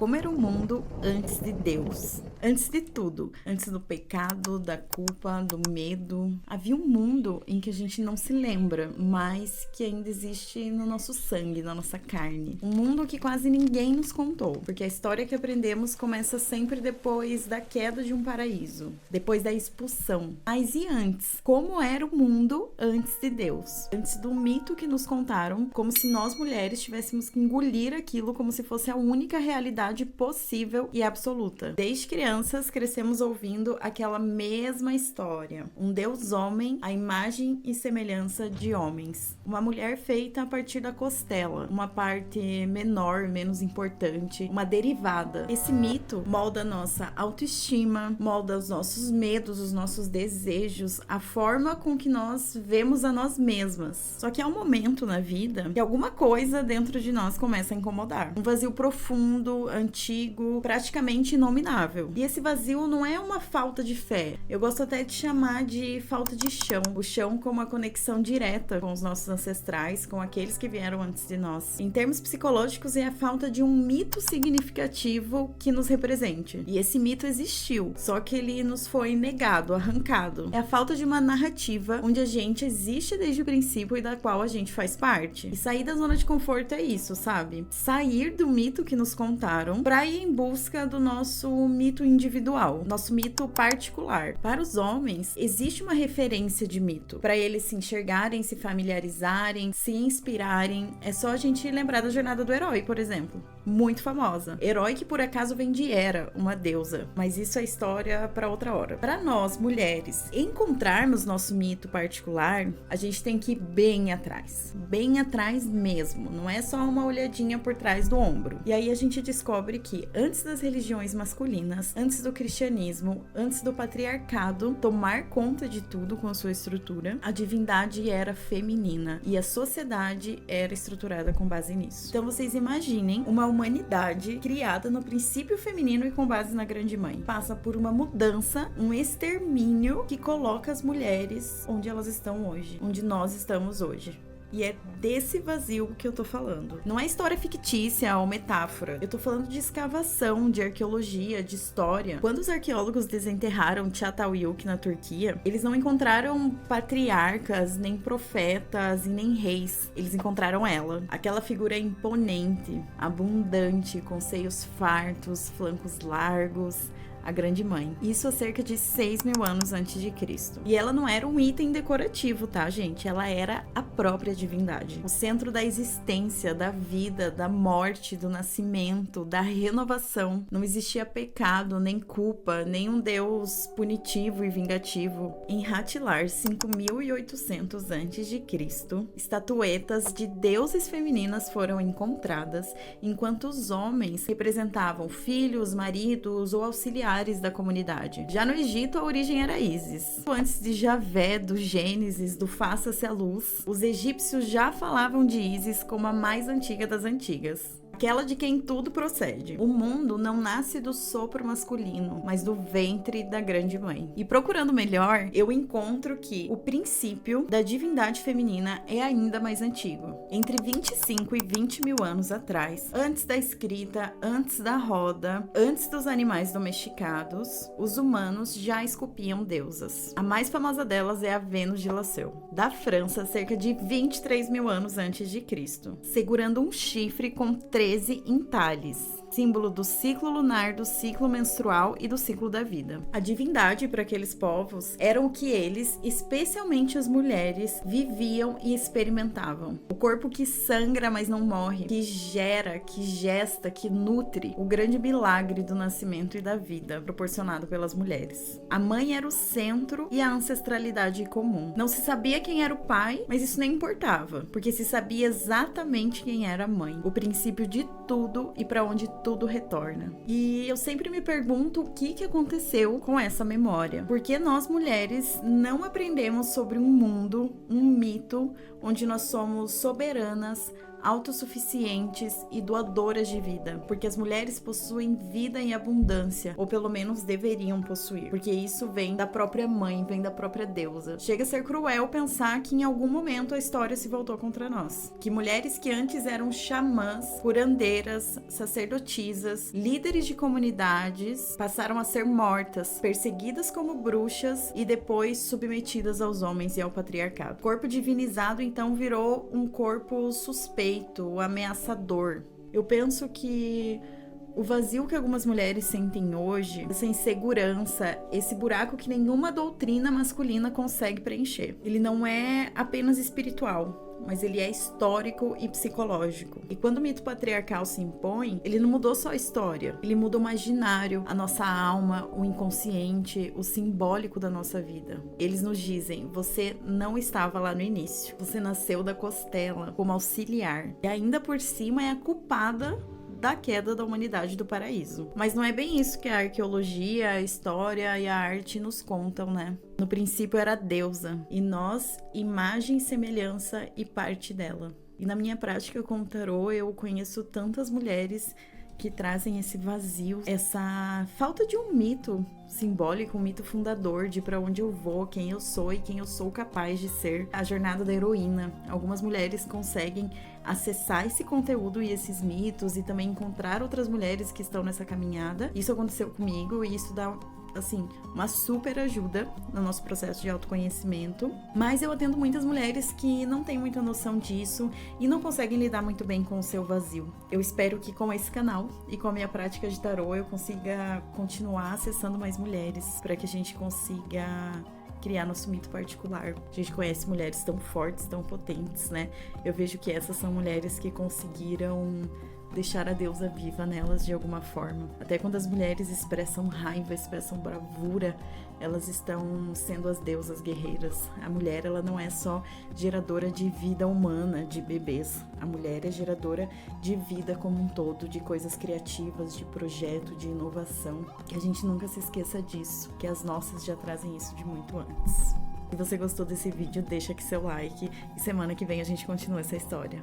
Como era o mundo antes de Deus? Antes de tudo, antes do pecado, da culpa, do medo, havia um mundo em que a gente não se lembra, mas que ainda existe no nosso sangue, na nossa carne. Um mundo que quase ninguém nos contou, porque a história que aprendemos começa sempre depois da queda de um paraíso, depois da expulsão. Mas e antes? Como era o mundo antes de Deus? Antes do mito que nos contaram, como se nós mulheres tivéssemos que engolir aquilo como se fosse a única realidade possível e absoluta. Desde crianças crescemos ouvindo aquela mesma história. Um Deus homem, à imagem e semelhança de homens. Uma mulher feita a partir da costela, uma parte menor, menos importante, uma derivada. Esse mito molda a nossa autoestima, molda os nossos medos, os nossos desejos, a forma com que nós vemos a nós mesmas. Só que há um momento na vida que alguma coisa dentro de nós começa a incomodar. Um vazio profundo, antigo, praticamente inominável. E esse vazio não é uma falta de fé. Eu gosto até de chamar de falta de chão. O chão como a conexão direta com os nossos ancestrais, com aqueles que vieram antes de nós. Em termos psicológicos, é a falta de um mito significativo que nos represente. E esse mito existiu, só que ele nos foi negado, arrancado. É a falta de uma narrativa onde a gente existe desde o princípio e da qual a gente faz parte. E sair da zona de conforto é isso, sabe? Sair do mito que nos contaram para ir em busca do nosso mito individual, nosso mito particular. Para os homens, existe uma referência de mito. Para eles se enxergarem, se familiarizarem, se inspirarem. É só a gente lembrar da jornada do herói, por exemplo. Muito famosa. Herói que por acaso vem de Hera, uma deusa. Mas isso é história para outra hora. Para nós, mulheres, encontrarmos nosso mito particular, a gente tem que ir bem atrás. Bem atrás mesmo. Não é só uma olhadinha por trás do ombro. E aí a gente descobre que antes das religiões masculinas, antes do cristianismo, antes do patriarcado tomar conta de tudo com a sua estrutura, a divindade era feminina e a sociedade era estruturada com base nisso. Então vocês imaginem uma humanidade criada no princípio feminino e com base na Grande Mãe. Passa por uma mudança, um extermínio que coloca as mulheres onde elas estão hoje, onde nós estamos hoje. E é desse vazio que eu tô falando. Não é história fictícia ou metáfora. Eu tô falando de escavação, de arqueologia, de história. Quando os arqueólogos desenterraram Çatalhöyük na Turquia, eles não encontraram patriarcas, nem profetas e nem reis. Eles encontraram ela. Aquela figura imponente, abundante, com seios fartos, flancos largos, a Grande Mãe. Isso há cerca de 6.000 anos antes de Cristo. E ela não era um item decorativo, tá, gente? Ela era a própria divindade. O centro da existência, da vida, da morte, do nascimento, da renovação. Não existia pecado, nem culpa, nem um Deus punitivo e vingativo. Em Hattilar, 5.800 antes de Cristo, estatuetas de deuses femininas foram encontradas, enquanto os homens representavam filhos, maridos ou auxiliares da comunidade. Já no Egito, a origem era Ísis. Antes de Javé, do Gênesis, do Faça-se a Luz, os egípcios já falavam de Ísis como a mais antiga das antigas. Aquela de quem tudo procede. O mundo não nasce do sopro masculino, mas do ventre da Grande Mãe. E procurando melhor, eu encontro que o princípio da divindade feminina é ainda mais antigo. Entre 25 e 20 mil anos atrás, antes da escrita, antes da roda, antes dos animais domesticados, os humanos já esculpiam deusas. A mais famosa delas é a Vênus de Liceu, da França, cerca de 23 mil anos antes de Cristo, segurando um chifre com 13 entalhes, símbolo do ciclo lunar, do ciclo menstrual e do ciclo da vida. A divindade para aqueles povos era o que eles, especialmente as mulheres, viviam e experimentavam. O corpo que sangra, mas não morre, que gera, que gesta, que nutre, o grande milagre do nascimento e da vida proporcionado pelas mulheres. A mãe era o centro e a ancestralidade comum. Não se sabia quem era o pai, mas isso nem importava, porque se sabia exatamente quem era a mãe, o princípio de tudo e para onde tudo retorna. E eu sempre me pergunto o que aconteceu com essa memória. Porque nós mulheres não aprendemos sobre um mundo, um mito, onde nós somos soberanas, autossuficientes e doadoras de vida, porque as mulheres possuem vida em abundância, ou pelo menos deveriam possuir, porque isso vem da própria mãe, vem da própria deusa. Chega a ser cruel pensar que em algum momento a história se voltou contra nós, que mulheres que antes eram xamãs, curandeiras, sacerdotisas, líderes de comunidades, passaram a ser mortas, perseguidas como bruxas e depois submetidas aos homens e ao patriarcado. O corpo divinizado então virou um corpo suspeito, ameaçador. Eu penso que o vazio que algumas mulheres sentem hoje, essa insegurança, esse buraco que nenhuma doutrina masculina consegue preencher, ele não é apenas espiritual, mas ele é histórico e psicológico. E quando o mito patriarcal se impõe, ele não mudou só a história, ele muda o imaginário, a nossa alma, o inconsciente, o simbólico da nossa vida. Eles nos dizem, você não estava lá no início, você nasceu da costela como auxiliar, e ainda por cima é a culpada da queda da humanidade do paraíso. Mas não é bem isso que a arqueologia, a história e a arte nos contam, né? No princípio era a deusa, e nós, imagem e semelhança e parte dela. E na minha prática com o tarô, eu conheço tantas mulheres que trazem esse vazio, essa falta de um mito simbólico, um mito fundador de para onde eu vou, quem eu sou e quem eu sou capaz de ser. A jornada da heroína. Algumas mulheres conseguem acessar esse conteúdo e esses mitos e também encontrar outras mulheres que estão nessa caminhada. Isso aconteceu comigo e isso dá, assim, uma super ajuda no nosso processo de autoconhecimento. Mas eu atendo muitas mulheres que não têm muita noção disso e não conseguem lidar muito bem com o seu vazio. Eu espero que com esse canal e com a minha prática de tarô eu consiga continuar acessando mais mulheres para que a gente consiga criar nosso mito particular. A gente conhece mulheres tão fortes, tão potentes, né? Eu vejo que essas são mulheres que conseguiram deixar a deusa viva nelas de alguma forma. Até quando as mulheres expressam raiva, expressam bravura, elas estão sendo as deusas guerreiras. A mulher, ela não é só geradora de vida humana, de bebês. A mulher é geradora de vida como um todo, de coisas criativas, de projeto, de inovação. Que a gente nunca se esqueça disso, que as nossas já trazem isso de muito antes. Se você gostou desse vídeo, deixa aqui seu like e semana que vem a gente continua essa história.